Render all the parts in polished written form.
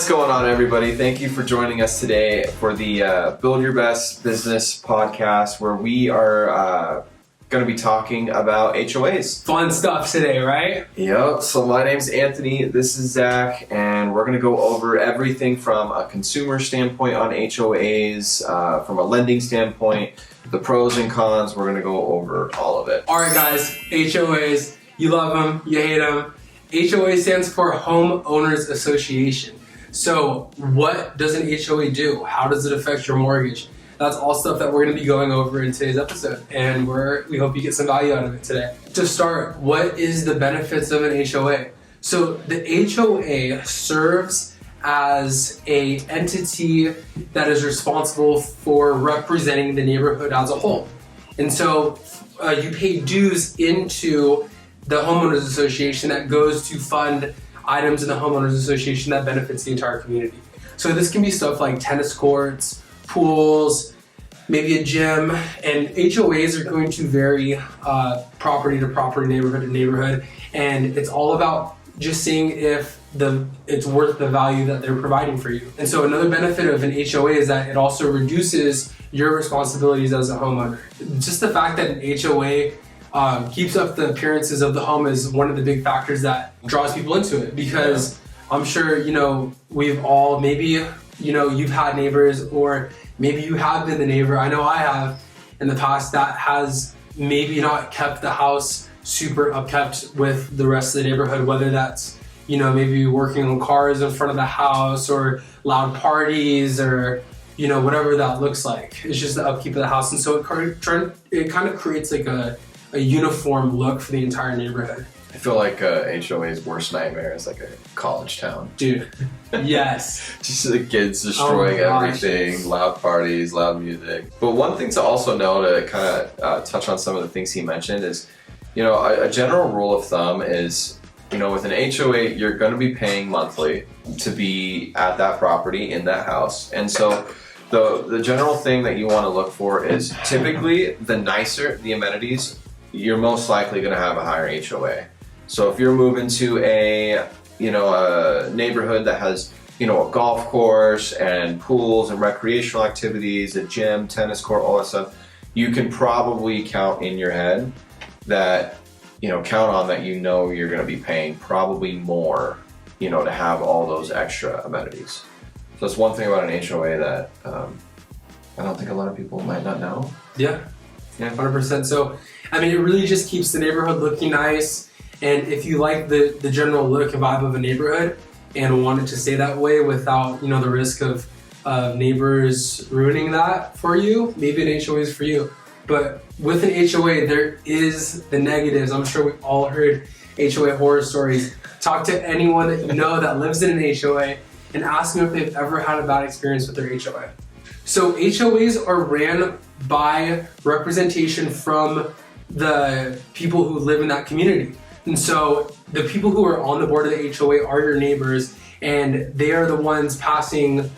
What's going on, everybody? Thank you for joining us today for the Build Your Best Business podcast, where we are going to be talking about HOAs. Fun stuff today, right? Yep. So my name's Anthony. This is Zach, and we're going to go over everything from a consumer standpoint on HOAs, from a lending standpoint, the pros and cons. We're going to go over all of it. All right, guys. HOAs. You love them. You hate them. HOA stands for Homeowners Association. So what does an HOA do? How does it affect your mortgage? That's all stuff that we're going to be going over in today's episode, and we hope you get some value out of it today. To start, what is the benefits of an HOA? So the HOA serves as a entity that is responsible for representing the neighborhood as a whole. And so you pay dues into the Homeowners Association that goes to fund items in the Homeowners Association that benefits the entire community. So this can be stuff like tennis courts, pools, maybe a gym, and HOAs are going to vary property to property, neighborhood to neighborhood, and it's all about just seeing if it's worth the value that they're providing for you. And so another benefit of an HOA is that it also reduces your responsibilities as a homeowner. Just the fact that an HOA keeps up the appearances of the home is one of the big factors that draws people into it, because I'm sure, we've all, maybe, you've had neighbors, or maybe you have been the neighbor. I know I have in the past that has maybe not kept the house super upkept with the rest of the neighborhood, whether that's, maybe working on cars in front of the house or loud parties or, whatever that looks like. It's just the upkeep of the house. And so it kind of creates like a uniform look for the entire neighborhood. I feel like HOA's worst nightmare is like a college town. Dude, yes. Just the kids destroying everything, loud parties, loud music. But one thing to also know, to kind of touch on some of the things he mentioned, is, a general rule of thumb is, with an HOA, you're going to be paying monthly to be at that property, in that house. And so the general thing that you want to look for is, typically the nicer the amenities, you're most likely going to have a higher HOA. So if you're moving to a neighborhood that has, a golf course and pools and recreational activities, a gym, tennis court, all that stuff, you can probably count in your head that, count on that, you're going to be paying probably more, to have all those extra amenities. So that's one thing about an HOA that I don't think a lot of people might not know. Yeah, 100%. So, it really just keeps the neighborhood looking nice. And if you like the general look and vibe of a neighborhood and want it to stay that way without, the risk of neighbors ruining that for you, maybe an HOA is for you. But with an HOA, there is the negatives. I'm sure we've all heard HOA horror stories. Talk to anyone that you know that lives in an HOA and ask them if they've ever had a bad experience with their HOA. So HOAs are ran by representation from the people who live in that community. And so the people who are on the board of the HOA are your neighbors, and they are the ones passing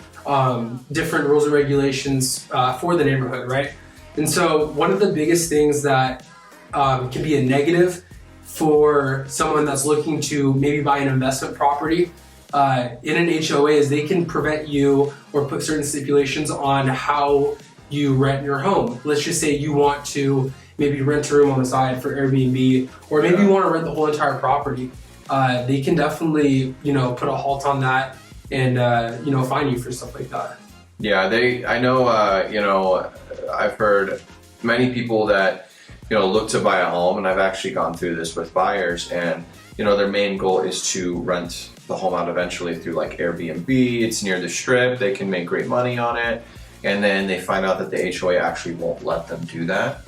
different rules and regulations for the neighborhood, right? And so one of the biggest things that can be a negative for someone that's looking to maybe buy an investment property in an HOA is they can prevent you or put certain stipulations on how you rent your home. Let's just say you want to maybe rent a room on the side for Airbnb, or maybe you want to rent the whole entire property. They can definitely, put a halt on that and, fine you for stuff like that. Yeah, I know, I've heard many people that, look to buy a home, and I've actually gone through this with buyers, and, their main goal is to rent the home out eventually through like Airbnb. It's near the strip, they can make great money on it, and then they find out that the HOA actually won't let them do that.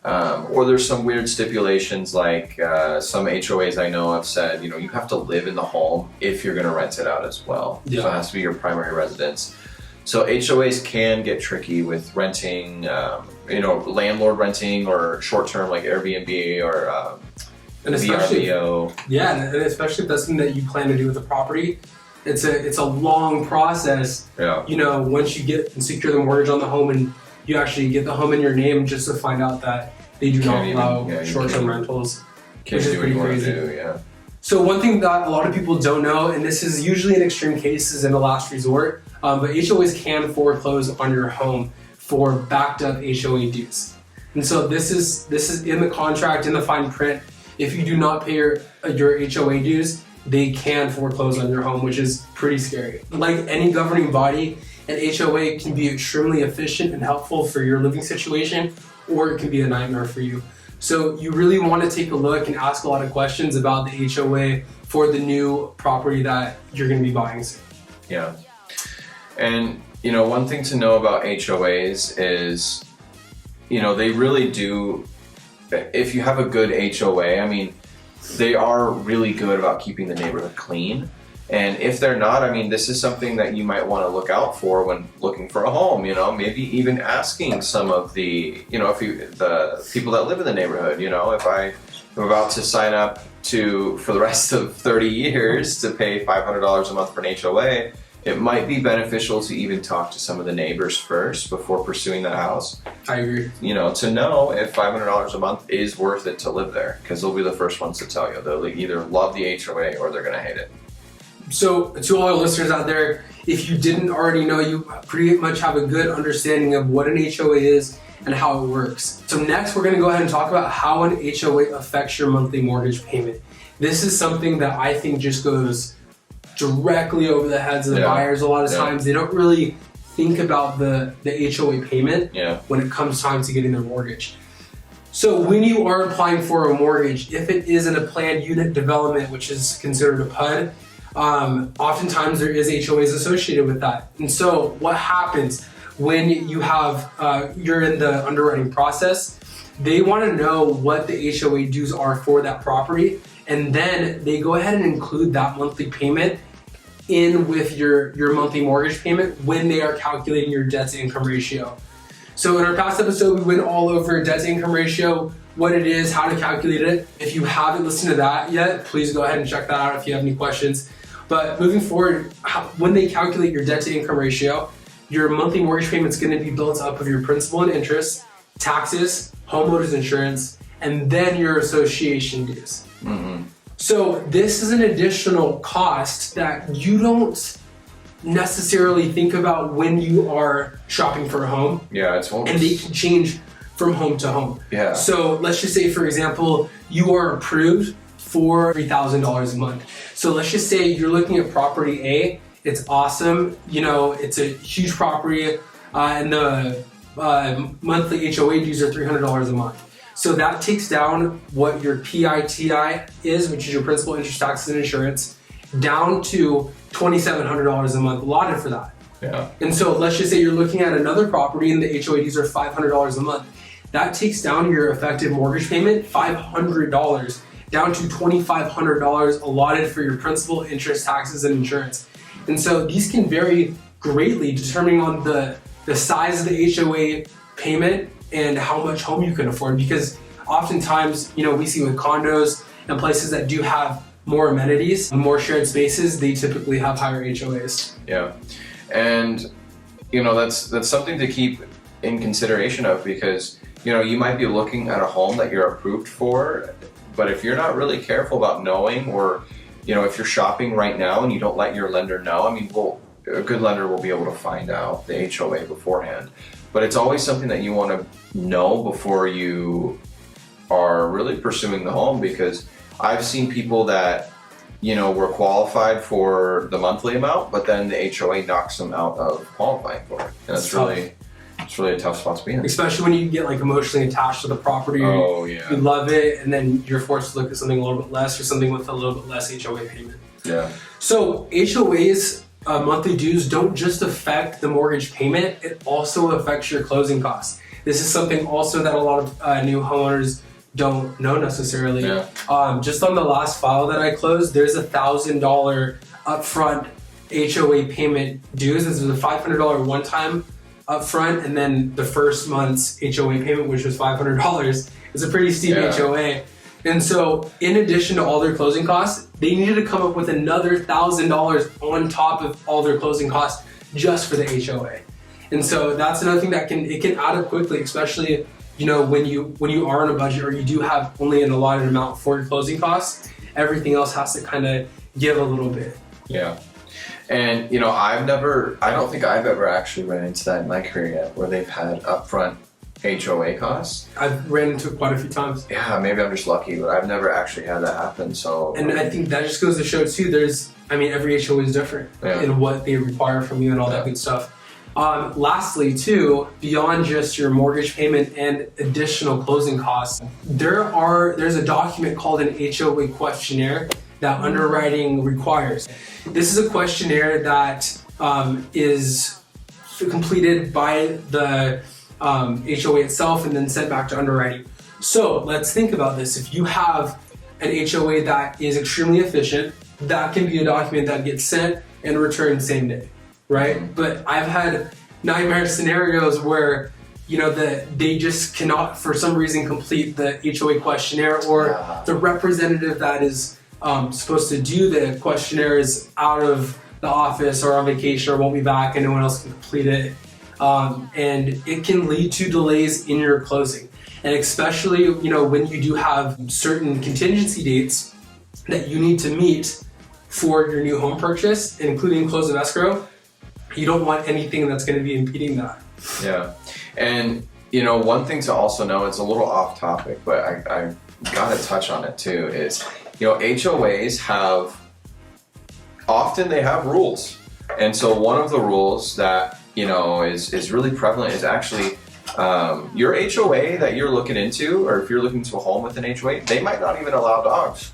Or there's some weird stipulations, like some HOAs I know have said, you have to live in the home if you're going to rent it out as well. Yeah. So it has to be your primary residence. So HOAs can get tricky with renting, landlord renting, or short-term like Airbnb or VRBO. Yeah, and especially if that's something that you plan to do with the property. It's a long process. Yeah. Once you get and secure the mortgage on the home and you actually get the home in your name, just to find out that they do not allow short-term rentals, which is pretty crazy. Yeah. So one thing that a lot of people don't know, and this is usually in extreme cases in the last resort, but HOAs can foreclose on your home for backed up HOA dues. And so this is in the contract, in the fine print. If you do not pay your HOA dues, they can foreclose on your home, which is pretty scary. Like any governing body, an HOA can be extremely efficient and helpful for your living situation, or it can be a nightmare for you. So you really want to take a look and ask a lot of questions about the HOA for the new property that you're going to be buying soon. Yeah. And, one thing to know about HOAs is, they really do, if you have a good HOA, they are really good about keeping the neighborhood clean. And if they're not, this is something that you might want to look out for when looking for a home, maybe even asking some of the, the people that live in the neighborhood, if I'm about to sign up for the rest of 30 years to pay $500 a month for an HOA, it might be beneficial to even talk to some of the neighbors first before pursuing that house. I agree. To know if $500 a month is worth it to live there, because they'll be the first ones to tell you. They'll either love the HOA or they're going to hate it. So to all our listeners out there, if you didn't already know, you pretty much have a good understanding of what an HOA is and how it works. So next, we're going to go ahead and talk about how an HOA affects your monthly mortgage payment. This is something that I think just goes directly over the heads of the buyers. A lot of times they don't really think about the HOA payment when it comes time to getting their mortgage. So when you are applying for a mortgage, if it is in a planned unit development, which is considered a PUD, oftentimes there is HOAs associated with that. And so what happens when you have, you're in the underwriting process, they want to know what the HOA dues are for that property. And then they go ahead and include that monthly payment in with your monthly mortgage payment when they are calculating your debt to income ratio. So in our past episode, we went all over debt to income ratio, what it is, how to calculate it. If you haven't listened to that yet, please go ahead and check that out if you have any questions. But moving forward, when they calculate your debt to income ratio, your monthly mortgage payment is going to be built up of your principal and interest, taxes, homeowners insurance, and then your association dues. Mm-hmm. So this is an additional cost that you don't necessarily think about when you are shopping for a home. Yeah, it's almost... And they can change from home to home. Yeah. So let's just say, for example, you are approved for $3,000 a month. So let's just say you're looking at property A. It's awesome. It's a huge property, and the monthly HOA dues are $300 a month. So that takes down what your PITI is, which is your principal, interest, taxes, and insurance, down to $2,700 a month allotted for that. Yeah. And so let's just say you're looking at another property and the HOA dues are $500 a month. That takes down your effective mortgage payment, $500, down to $2,500 allotted for your principal, interest, taxes, and insurance. And so these can vary greatly depending on the size of the HOA payment and how much home you can afford, because oftentimes, we see with condos and places that do have more amenities and more shared spaces, they typically have higher HOAs. Yeah. And, that's something to keep in consideration of, because, you might be looking at a home that you're approved for, but if you're not really careful about knowing, or, if you're shopping right now and you don't let your lender know, a good lender will be able to find out the HOA beforehand. But it's always something that you want to know before you are really pursuing the home, because I've seen people that, were qualified for the monthly amount, but then the HOA knocks them out of qualifying for it. And it's really a tough spot to be in. Especially when you get emotionally attached to the property. Oh, yeah. You love it, and then you're forced to look at something a little bit less, or something with a little bit less HOA payment. Yeah. So HOAs, monthly dues, don't just affect the mortgage payment, it also affects your closing costs. This is something also that a lot of new homeowners don't know necessarily. Yeah. Just on the last file that I closed, there's $1,000 upfront HOA payment dues. This is a $500 one-time upfront, and then the first month's HOA payment, which was $500, is a pretty steep HOA. And so, in addition to all their closing costs, they needed to come up with another $1,000 on top of all their closing costs just for the HOA. And so that's another thing that can add up quickly, especially when you are on a budget, or you do have only an allotted amount for your closing costs. everything else has to kind of give a little bit. Yeah. And, you know, I don't think I've ever actually ran into that in my career yet, where they've had upfront HOA costs. I've ran into it quite a few times. Yeah, maybe I'm just lucky, but I've never actually had that happen. So, and I think that just goes to show too, every HOA is different in what they require from you and all that good stuff. Lastly too, beyond just your mortgage payment and additional closing costs, there's a document called an HOA questionnaire that underwriting requires. This is a questionnaire that is completed by the HOA itself and then sent back to underwriting. So let's think about this. If you have an HOA that is extremely efficient, that can be a document that gets sent and returned same day, right? But I've had nightmare scenarios where, you know, they just cannot for some reason complete the HOA questionnaire, or the representative that is supposed to do the questionnaire is out of the office or on vacation or won't be back and no one else can complete it. And it can lead to delays in your closing. And especially, you know, when you do have certain contingency dates that you need to meet for your new home purchase, including close of escrow, you don't want anything that's going to be impeding that. Yeah. And, you know, one thing to also know, it's a little off topic, but I got to touch on it too, is, you know, HOAs often have rules. And so one of the rules that, you know, is really prevalent is actually your HOA that you're looking into, or if you're looking to a home with an HOA, they might not even allow dogs,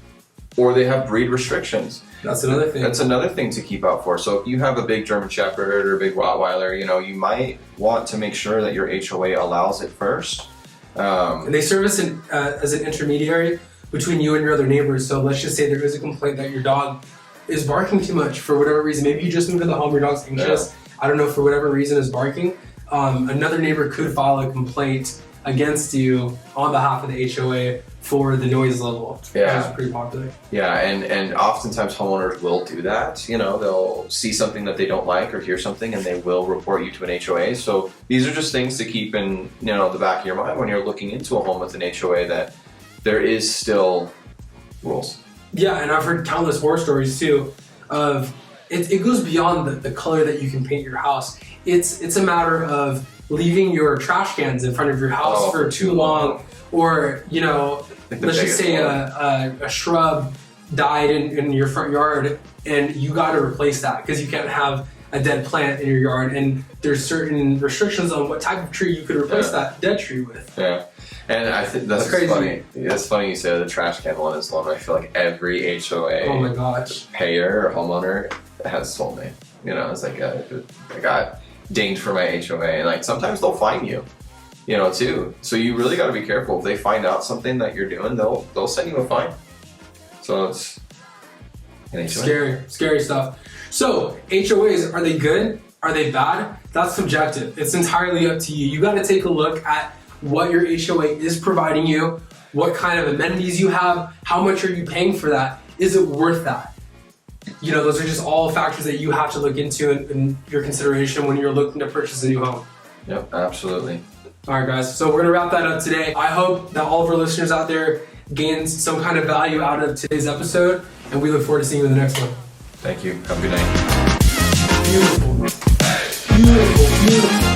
or they have breed restrictions. That's another thing. That's another thing to keep out for. So if you have a big German Shepherd or a big Rottweiler, you know, you might want to make sure that your HOA allows it first. And they serve as an intermediary between you and your other neighbors. So let's just say there is a complaint that your dog is barking too much for whatever reason. Maybe you just moved to the home, your dog's anxious. Yeah. I don't know, for whatever reason is barking. Another neighbor could file a complaint against you on behalf of the HOA for the noise level. Yeah. Which is pretty popular. Yeah, and oftentimes homeowners will do that. You know, they'll see something that they don't like or hear something and they will report you to an HOA. So these are just things to keep in, you know, the back of your mind when you're looking into a home with an HOA, that there is still rules. Yeah, and I've heard countless horror stories too of it goes beyond the color that you can paint your house. It's a matter of leaving your trash cans in front of your house for too long, or, you know, let's just say a shrub died in your front yard and you got to replace that because you can't have a dead plant in your yard, and there's certain restrictions on what type of tree you could replace that dead tree with. Yeah. And I think that's crazy. Funny. It's funny you say the trash can one is one. I feel like every HOA oh my gosh, payer or homeowner has told me. You know, it's like I got dinged for my HOA, and like sometimes they'll fine you, you know, too. So you really got to be careful. If they find out something that you're doing, they'll send you a fine. So it's an HOA. Scary stuff. So HOAs, are they good? Are they bad? That's subjective. It's entirely up to you. You got to take a look at what your HOA is providing you, what kind of amenities you have, how much are you paying for that? Is it worth that? You know, those are just all factors that you have to look into in your consideration when you're looking to purchase a new home. Yep, absolutely. All right, guys, so we're gonna wrap that up today. I hope that all of our listeners out there gained some kind of value out of today's episode, and we look forward to seeing you in the next one. Thank you. Have a good night. Beautiful. Beautiful.